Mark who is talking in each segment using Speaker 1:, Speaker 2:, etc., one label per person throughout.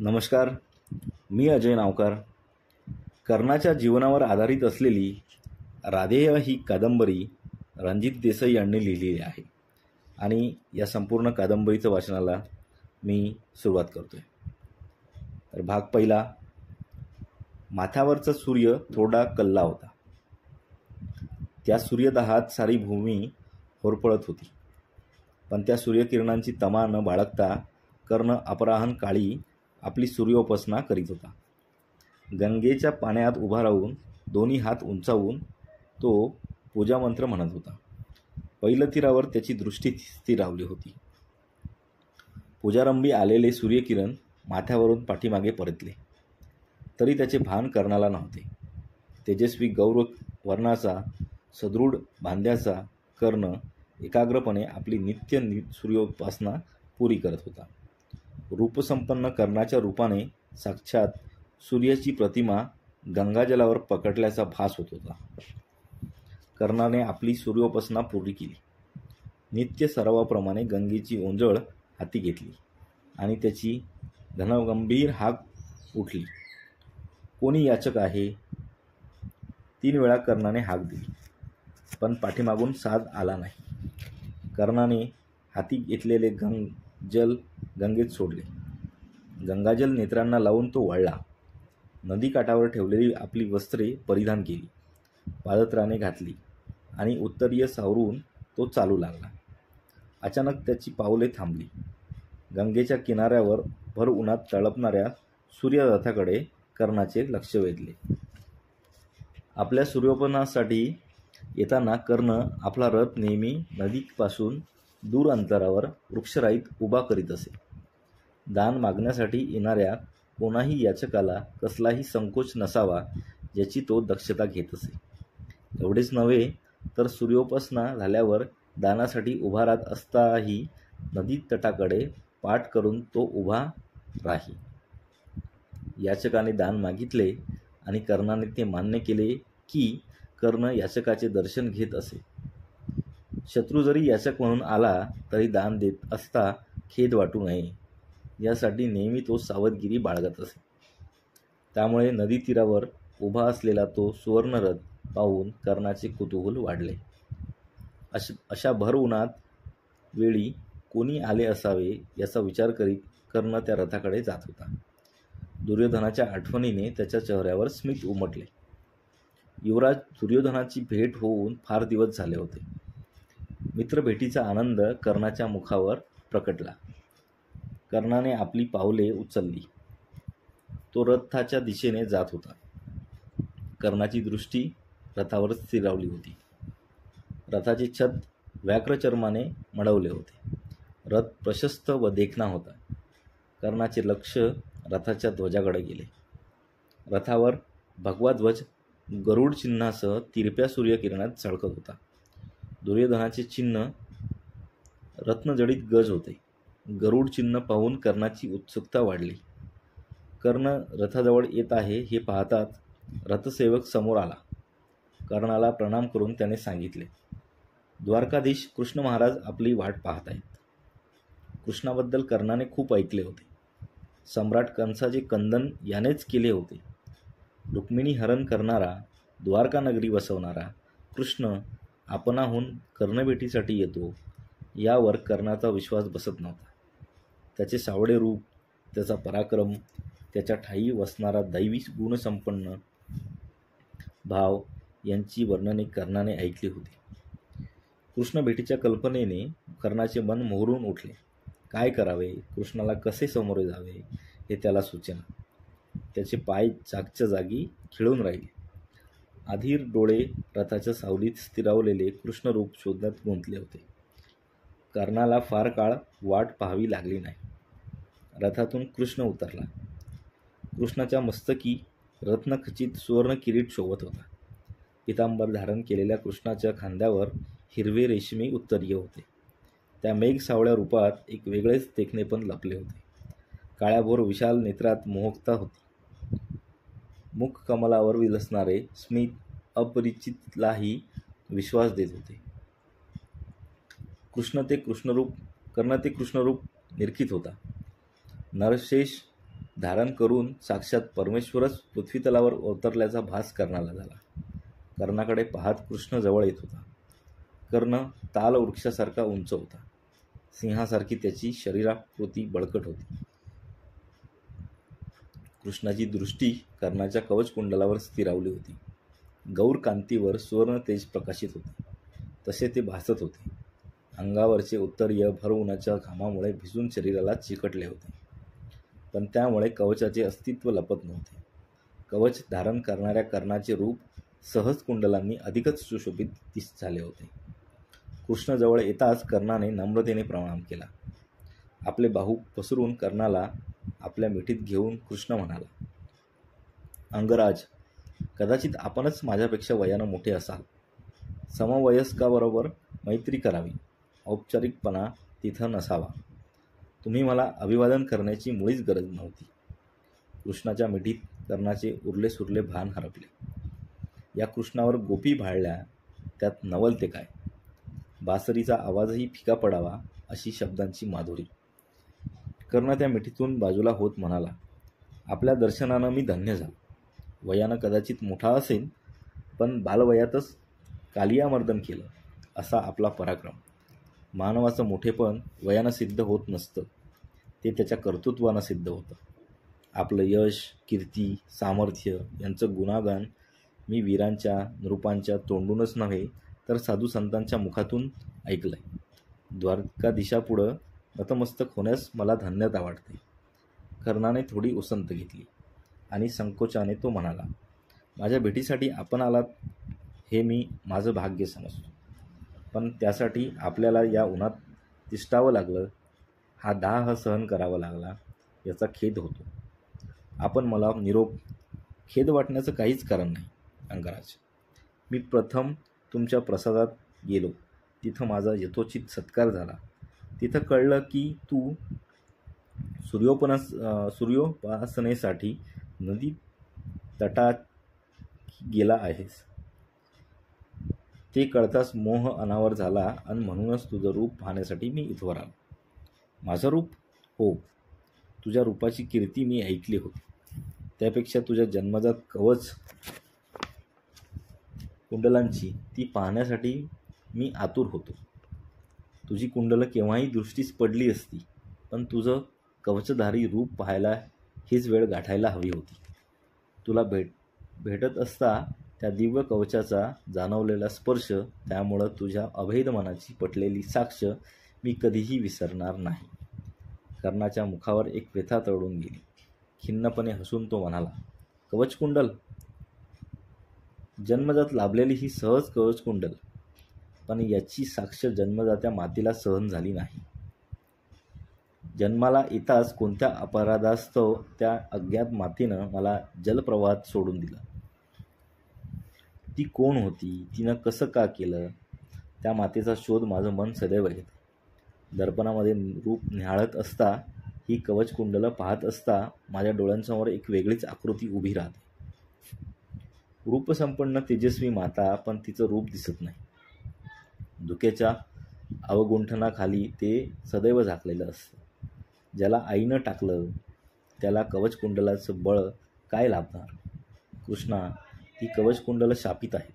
Speaker 1: नमस्कार. मी अजय नावकर. कर्णाच्या जीवनावर आधारित असलेली राधेय ही कादंबरी रणजित देसाई यांनी लिहिलेली आहे आणि या संपूर्ण कादंबरीचं वाचनाला मी सुरुवात करतोय. तर भाग पहिला. माथ्यावरचा सूर्य थोडा कल्ला होता. त्या सूर्यदाहात सारी भूमी होरपळत होती. पण त्या सूर्यकिरणांची तमा न बाळगता कर्ण अपराहन काळी आपली सूर्योपासना करीत होता. गंगेच्या पाण्यात उभा राहून दोन्ही हात उंचावून तो पूजामंत्र म्हणत होता. पैलतीरावर त्याची दृष्टी स्थिरावली होती. पूजारंभी आलेले सूर्यकिरण माथ्यावरून पाठीमागे परतले तरी त्याचे भान कर्णाला नव्हते. तेजस्वी गौर वर्णाचा सदृढ बांध्याचा कर्ण एकाग्रपणे आपली नित्य सूर्योपासना पुरी करत होता. रूपसंपन्न कर्णाच्या रूपाने साक्षात सूर्याची प्रतिमा गंगाजलावर पकडल्याचा भास होत होता. कर्णाने आपली सूर्योपासना पूर्ण केली. नित्य सरावाप्रमाणे गंगेची ओंजळ हाती घेतली आणि त्याची घनगंभीर हाक उठली. कोणी याचक आहे? 3 वेळा कर्णाने हाक दिली पण पाठीमागून साद आला नाही. कर्णाने हाती घेतलेले जल गंगेत सोडले. गंगाजल नेत्रांना लावून तो वळला. नदीकाठावर ठेवलेली आपली वस्त्रे परिधान केली, पादत्राणे घातली आणि उत्तरीय सावरून तो चालू लागला. अचानक त्याची पावले थांबली. गंगेच्या किनाऱ्यावर भर उन्हात तळपणाऱ्या सूर्यरथाकडे कर्णाचे लक्ष वेधले. आपल्या सूर्योपासनासाठी येताना कर्ण आपला रथ नेहमी नदीपासून दूर अंतरावर वृक्षराईत उभा करीत असे. दान मागण्यासाठी येणाऱ्या कोणाही याचकाला कसलाही संकोच नसावा याची तो दक्षता घेत असे. एवढेच नव्हे तर सूर्योपासना झाल्यावर दानासाठी उभा राहत असताही नदी तटाकडे पाठ करून तो उभा राही. याचकाने दान मागितले आणि कर्णाने ते मान्य केले की कर्ण याचकाचे दर्शन घेत असे. शत्रू जरी याचक म्हणून आला तरी दान देत असता खेद वाटू नये यासाठी नेहमी तो सावधगिरी बाळगत असे. त्यामुळे नदी तीरावर उभा असलेला तो सुवर्णरथ पाहून कर्णाचे कुतूहल वाढले. अशा भर उन्हात वेळी कोणी आले असावे याचा विचार करीत कर्ण त्या रथाकडे जात होता. दुर्योधनाच्या आठवणीने त्याच्या चेहऱ्यावर स्मित उमटले. युवराज दुर्योधनाची भेट होऊन फार दिवस झाले होते. मित्रभेटीचा आनंद कर्णाच्या मुखावर प्रकटला. कर्णाने आपली पावले उचलली. तो रथाच्या दिशेने जात होता. कर्णाची दृष्टी रथावर स्थिरावली होती. रथाचे छत व्याघ्रचर्माने मढवले होते. रथ प्रशस्त व देखणा होता. कर्णाचे लक्ष रथाच्या ध्वजाकडे गेले. रथावर भगवा ध्वज गरुड चिन्हासह तिरप्या सूर्यकिरणात झळकत होता. दुर्योधनाचे चिन्ह रत्नजडित गज होते. गरुड चिन्ह पाहून कर्णाची उत्सुकता वाढली. कर्ण रथाजवळ येत आहे हे पाहताच रथसेवक समोर आला. कर्णाला प्रणाम करून त्याने सांगितले, द्वारकाधीश कृष्ण महाराज आपली वाट पाहत आहेत. कृष्णाबद्दल कर्णाने खूप ऐकले होते. सम्राट कंसाचे कंदन यानेच केले होते. रुक्मिणी हरण करणारा, द्वारका नगरी वसवणारा कृष्ण आपणाहून कर्णभेटीसाठी येतो यावर कर्णाचा विश्वास बसत नव्हता. त्याचे सावळे रूप, त्याचा पराक्रम, त्याच्या ठायी वसणारा दैवी गुणसंपन्न भाव यांची वर्णने कर्णाने ऐकली होती. कृष्णभेटीच्या कल्पनेने कर्णाचे मन मोहरून उठले. काय करावे, कृष्णाला कसे सामोरे जावे हे त्याला सुचेना. त्याचे पाय जागच्या जागी खिळून राहिले. अधीर डोळे रथाच्या सावलीत स्थिरावलेले कृष्णरूप शोधण्यात गुंतले होते. कर्णाला फार काळ वाट पाहावी लागली नाही. रथातून कृष्ण उतरला. कृष्णाच्या मस्तकी रत्नखचित सुवर्ण किरीट शोभत होता. पितांबर धारण केलेल्या कृष्णाच्या खांद्यावर हिरवे रेशमी उत्तरीय होते. त्या मेघ सावळ्या रूपात एक वेगळेच देखणेपण लपले होते. काळ्याभोर विशाल नेत्रात मोहकता होती. मुख कमलावर विलसणारे स्मित अपरिचितलाही विश्वास देत होते. कर्ण ते कृष्णरूप निरखित होता. नरशेष धारण करून साक्षात परमेश्वरच पृथ्वीतलावर अवतरल्याचा भास कर्णाला झाला. कर्णाकडे पाहत कृष्ण जवळ येत होता. कर्ण ताल वृक्षासारखा उंच होता. सिंहासारखी त्याची शरीराकृती बळकट होती. कृष्णाची दृष्टी कर्णाच्या कवचकुंडलावर स्थिरावली होती. गौर कांतीवर सुवर्ण तेज प्रकाशित होते. तसे ते भासत होते. अंगावरचे उत्तरीय भर उन्हाच्या घामामुळे भिजून शरीराला चिकटले होते, पण त्यामुळे कवचाचे अस्तित्व लपत नव्हते. कवच धारण करणाऱ्या कर्णाचे रूप सहज कुंडलांनी अधिकच सुशोभित झाले होते. कृष्ण जवळ येताच कर्णाने नम्रतेने प्रणाम केला. आपले बाहू पसरून कर्णाला आपल्या मिठीत घेऊन कृष्ण म्हणाला, अंगराज, कदाचित आपणच माझ्यापेक्षा वयानं मोठे असाल. समवयस्काबरोबर मैत्री करावी, औपचारिकपणा तिथं नसावा. तुम्ही मला अभिवादन करण्याची मुळीच गरज नव्हती. कृष्णाच्या मिठीत कर्णाचे उरले सुरले भान हरपले. या कृष्णावर गोपी भाळल्या, त्यात नवल ते काय. बासरीचा आवाजही फिका पडावा अशी शब्दांची माधुरी. कर्ण त्या मिठीतून बाजूला होत म्हणाला, आपल्या दर्शनानं मी धन्य झालो. वयानं कदाचित मोठा असेल, पण बालवयातच कालियामर्दन केलं असा आपला पराक्रम. मानवाचं मोठेपण वयानं सिद्ध होत नसतं, ते त्याच्या कर्तृत्वानं सिद्ध होतं. आपलं यश, कीर्ती, सामर्थ्य यांचं गुणागान मी वीरांच्या, नृपांच्या तोंडूनच नव्हे तर साधू संतांच्या मुखातून ऐकलंय. द्वारकाधीशापुढं नतमस्तक होण्यास मला धन्यता वाटते. कर्णाने थोडी उसंत घेतली आणि संकोचाने तो म्हणाला, माझ्या भेटीसाठी आपण आलात हे मी माझं भाग्य समजतो, पण त्यासाठी आपल्याला या उन्हात तिष्ठावं लागलं, हा दाह सहन करावा लागला, याचा खेद होतो. आपण मला निरोप. खेद वाटण्याचं काहीच कारण नाही अंगराज. मी प्रथम तुमच्या प्रसादात गेलो, तिथं माझा यथोचित सत्कार झाला. तिथं कळलं की तू सूर्योपासनेसाठी नदी तटात गेला आहेस. ते कळताच मोह अनावर झाला आणि म्हणूनच तुझं रूप पाहण्यासाठी मी इथवर आलो. माझं रूप? हो, तुझ्या रूपाची कीर्ती मी ऐकली होती. त्यापेक्षा तुझ्या जन्मजात कवच कुंडलांची ती पाहण्यासाठी मी आतुर होतो. तुझी कुंडलं केव्हाही दृष्टीस पडली असती, पण तुझं कवचधारी रूप पाहायला हीच वेळ गाठायला हवी होती. तुला भेटत असता त्या दिव्य कवचाचा जाणवलेला स्पर्श, त्यामुळं तुझ्या अभेद मनाची पटलेली साक्ष मी कधीही विसरणार नाही. कर्णाच्या मुखावर एक व्यथा तळून गेली. खिन्नपणे हसून तो म्हणाला, कवचकुंडल? जन्मजात लाभलेली ही सहज कवचकुंडल, पण याची साक्ष जन्मजात्या मातीला सहन झाली नाही. जन्माला येताच कोणत्या अपराधास्तव त्या अज्ञात मातीनं मला जलप्रवाहात सोडून दिलं. ती कोण होती, तिनं कसं का केलं, त्या मातेचा शोध माझं मन सदैव घेतं. दर्पणामध्ये रूप निहाळत असता, ही कवचकुंडलं पाहत असता माझ्या डोळ्यांसमोर एक वेगळीच आकृती उभी राहते. रूपसंपन्न तेजस्वी माता, पण तिचं रूप दिसत नाही. धुक्याच्या अवगुंठनाखाली ते सदैव झाकलेलं असतं. ज्याला आईनं टाकलं त्याला कवचकुंडलाचं बळ काय लाभणार? कृष्णा, ती कवचकुंडलं शापित आहे.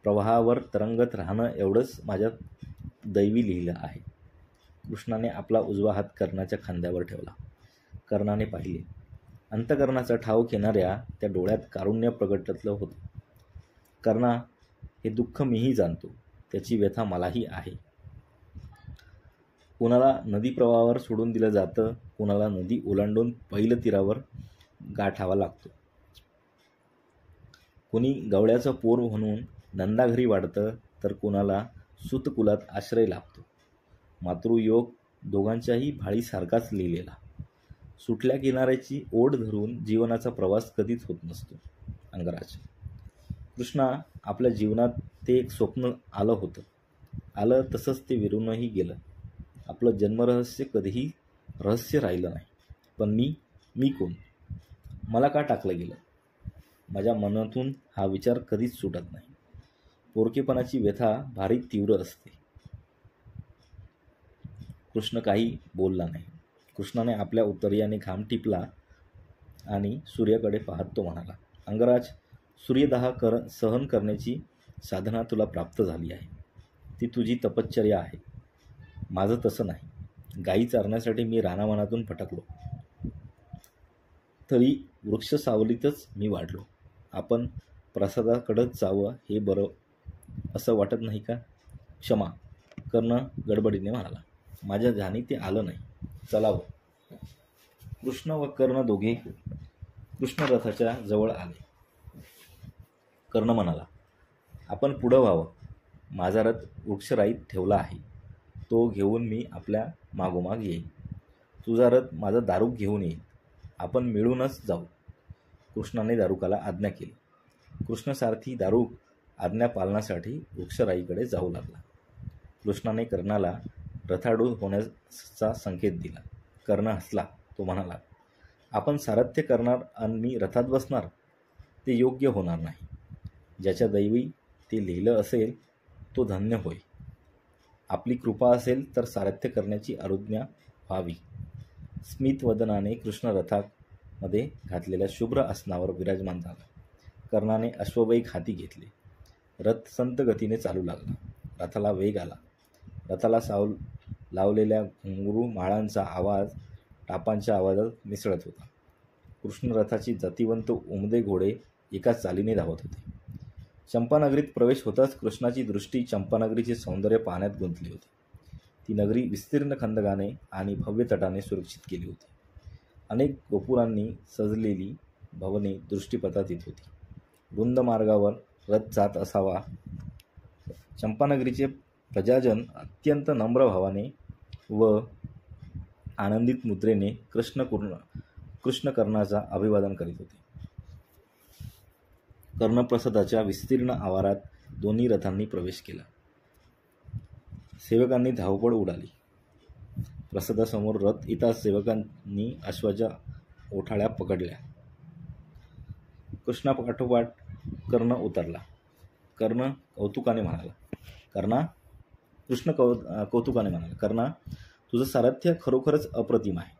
Speaker 1: प्रवाहावर तरंगत राहणं एवढंच माझ्या दैवी लिहिलं आहे. कृष्णाने आपला उजवा हात कर्णाच्या खांद्यावर ठेवला. कर्णाने पाहिले. अंतःकरणाचा ठाव घेणाऱ्या त्या डोळ्यात कारुण्य प्रगटलं होतं. कर्णा, हे दुःख मीही जाणतो. त्याची व्यथा मलाही आहे. कुणाला नदी प्रवाहावर सोडून दिलं जातं, कुणाला नदी ओलांडून पहिलं तीरावर गाठावा लागतो. कुणी गवळ्याचं पोर म्हणून नंदाघरी वाढतं, तर कुणाला सूतकुलात आश्रय लाभतो. मातृयोग दोघांच्याही भाळीसारखाच लिहिलेला. सुटल्या किनाऱ्याची ओढ धरून जीवनाचा प्रवास कधीच होत नसतो अंगराज. कृष्णा, आपल्या जीवनात ते एक स्वप्न आलं तसंच ते विरूनही गेलं. आपलं जन्मरहस्य कधीही रहस्य राहिलं नाही. पण मी कोण? मला का टाकलं गेलं? माझ्या मनातून हा विचार कधीच सुटत नाही. पोरकेपणाची व्यथा भारी तीव्र असते. कृष्ण काही बोलला नाही. कृष्णाने आपल्या उत्तरीयाने घाम टिपला आणि सूर्याकडे पाहत तो म्हणाला, अंगराज, सूर्यदाह सहन करण्याची साधना तुला प्राप्त झाली आहे. ती तुझी तपश्चर्या आहे. माझं तसं नाही. गायी चारण्यासाठी मी रानावनातून भटकलो, तरी वृक्ष सावलीतच मी वाढलो. आपण प्रसादाकडंच जावं हे बरं असं वाटत नाही का? क्षमा, कर्ण गडबडीने म्हणाला. माझ्या ध्यानी ते आलं नाही. चलावं. कृष्ण व कर्ण दोघे कृष्णरथाच्या जवळ आले. कर्ण म्हणाला, आपण पुढं व्हावं. माझा रथ वृक्षराईत ठेवला आहे. तो घेऊन मी आपल्या मागोमाग येईन. तुझा रथ माझा दारूक घेऊन येईल. आपण मिळूनच जाऊ. कृष्णाने दारुकाला आज्ञा केली. कृष्णसारथी दारूक आज्ञा पालनासाठी वृक्षराईकडे जाऊ लागला. कृष्णाने कर्णाला रथारूढ होण्याचा संकेत दिला. कर्ण हसला. तो म्हणाला, आपण सारथ्य करणार आणि मी रथात बसणार, ते योग्य होणार नाही. ज्याच्या दैवी ते लिहिलं असेल तो धन्य होय. आपली कृपा असेल तर सारथ्य करण्याची अनुज्ञा व्हावी. स्मितवदनाने कृष्ण रथामध्ये घातलेल्या शुभ्र आसनावर विराजमान झाला. कर्णाने अश्ववेग हाती घेतले. रथ संत गतीने चालू लागला. रथाला वेग आला. रथाला लावलेल्या घुंगरू माळांचा आवाज टापांच्या आवाजात मिसळत होता. कृष्ण रथाची जातिवंत उमदे घोडे एकाच चालीने धावत होते. चंपानगरीत प्रवेश होताच कृष्णाची दृष्टी चंपानगरीचे सौंदर्य पाहण्यात गुंतली होती. ती नगरी विस्तीर्ण खंदकाने आणि भव्य तटाने सुरक्षित केली होती. अनेक गोपुरांनी सजलेली भवने दृष्टीपथात येत होती. रुंद मार्गावर रथ जात असावा. चंपानगरीचे प्रजाजन अत्यंत नम्र भावाने व आनंदित मुद्रेने कृष्णकर्णाचा अभिवादन करीत होते. कर्णप्रसादाच्या विस्तीर्ण आवारात दोन्ही रथांनी प्रवेश केला. सेवकांनी धावपळ उडाली. प्रसादासमोर रथ येताच सेवकांनी अश्वाच्या ओठाळ्या पकडल्या. कृष्णापाठोपाठ कर्ण उतरला. कृष्ण कौतुकाने म्हणाला, कर्णा, तुझं सारथ्य खरोखरच अप्रतिम आहे.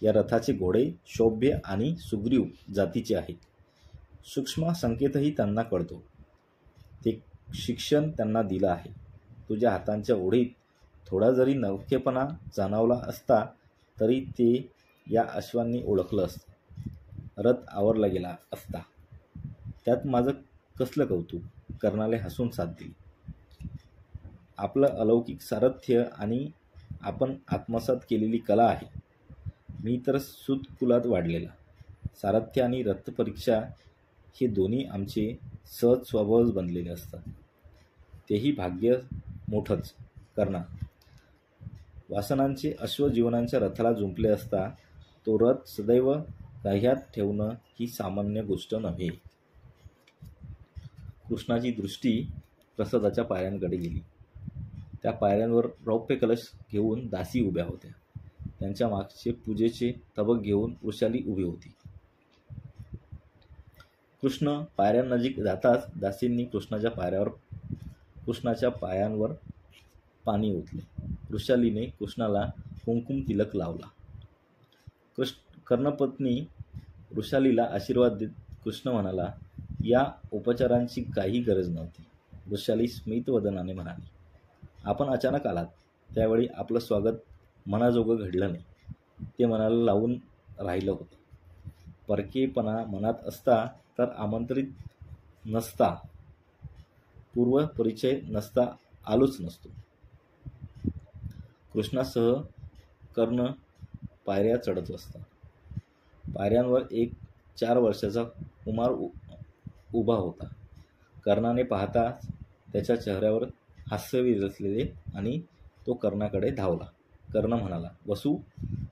Speaker 1: या रथाचे घोडे शोभ्य आणि सुग्रीव जातीचे आहेत. सूक्ष्म संकेतही त्यांना कळतो. ते शिक्षण त्यांना दिलं आहे. तुझ्या हातांच्या ओढीत थोडा जरी नवखेपणा जाणवला असता तरी ते या अश्वांनी ओळखलं असतं. रथ आवरला गेला असता. त्यात माझं कसलं कौतुक. कर्णाने हसून साथ दिली. आपलं अलौकिक सारथ्य आणि आपण आत्मसात केलेली कला आहे. मी तर सूतकुलात वाढलेला. सारथ्य आणि रथपरीक्षा हे दोन्ही आमचे सहज स्वभावच बनलेले असतात. तेही भाग्य मोठंच. कर्णा, वासनांचे अश्व जीवनांच्या रथाला जुंपले असता तो रथ सदैव गाह्यात ठेवणं ही सामान्य गोष्ट नव्हे. कृष्णाची दृष्टी प्रसादाच्या पायऱ्यांकडे गेली. त्या पायऱ्यांवर रौप्य कलश घेऊन दासी उभ्या होत्या. त्यांच्या मागचे पूजेचे तबक घेऊन वृषाली उभी होती. कृष्ण पायऱ्यांनजीक जाताच दासींनी कृष्णाच्या पायांवर पाणी ओतले. वृषालीने कृष्णाला कुंकुम तिलक लावला. कर्णपत्नी वृषालीला आशीर्वाद देत कृष्ण म्हणाला, या उपचारांची काही गरज नव्हती. वृषाली स्मितवदनाने म्हणाली, आपण अचानक आलात. त्यावेळी आपलं स्वागत मनाजोगं घडलं नाही. ते मनाला लावून राहिलं होतं. परकेपणा मनात असता तर आमंत्रित नसता, पूर्वपरिचय नसता आलोच नसतो. कृष्णासह कर्ण पायऱ्या चढत असता. पायऱ्यांवर एक 4 वर्षाचा कुमार उभा होता. कर्णाने पाहताच त्याच्या चेहऱ्यावर हास्य विरसले आणि तो कर्णाकडे धावला. कर्ण म्हणाला, वसू,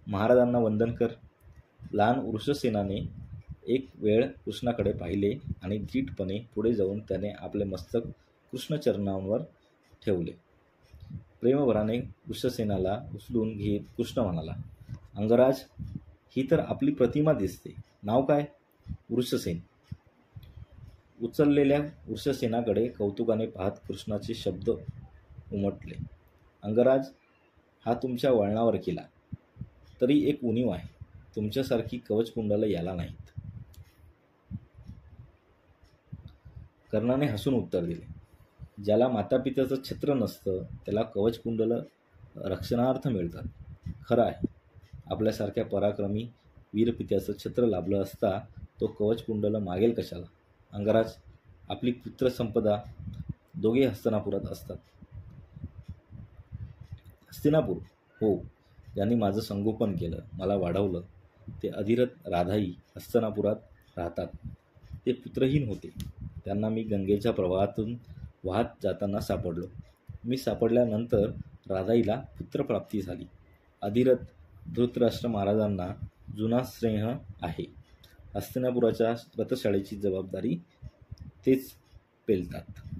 Speaker 1: महाराजांना वंदन कर. लहान वृषसेनाने एक वेळ कृष्णाकडे पाहिले आणि धीटपणे पुढे जाऊन त्याने आपले मस्तक कृष्णचरणांवर ठेवले. प्रेमभराने वृषसेनाला उचलून घेत कृष्ण म्हणाला, अंगराज, ही तर आपली प्रतिमा दिसते. नाव काय? वृषसेन. उचललेल्या वृषसेनाकडे कौतुकाने पाहत कृष्णाचे शब्द उमटले. अंगराज, हा तुमच्या वळणावर केला तरी एक उणीव आहे. तुमच्यासारखी कवचकुंडलं याला नाहीत. कर्णाने हसून उत्तर दिले, ज्याला मातापित्याचं छत्र नसतं त्याला कवचकुंडलं रक्षणार्थ मिळतात. खरं आहे, आपल्यासारख्या पराक्रमी वीरपित्याचं छत्र लाभलं असता तो कवचकुंडलं मागेल कशाला. अंगराज, आपली पुत्रसंपदा दोघे हस्तिनापुरात असतात. हस्तिनापूर? हो, ज्यांनी माझं संगोपन केलं, मला वाढवलं, ते अधिरथ राधाई हस्तिनापुरात राहतात. ते पुत्रहीन होते. त्यांना मी गंगेच्या प्रवाहातून वाहत जाताना सापडलो. मी सापडल्यानंतर राधाईला पुत्रप्राप्ती झाली. अधिरथ धृतराष्ट्र महाराजांना जुना स्नेह आहे. हस्तिनापुराच्या रथशाळेची जबाबदारी तेच पेलतात.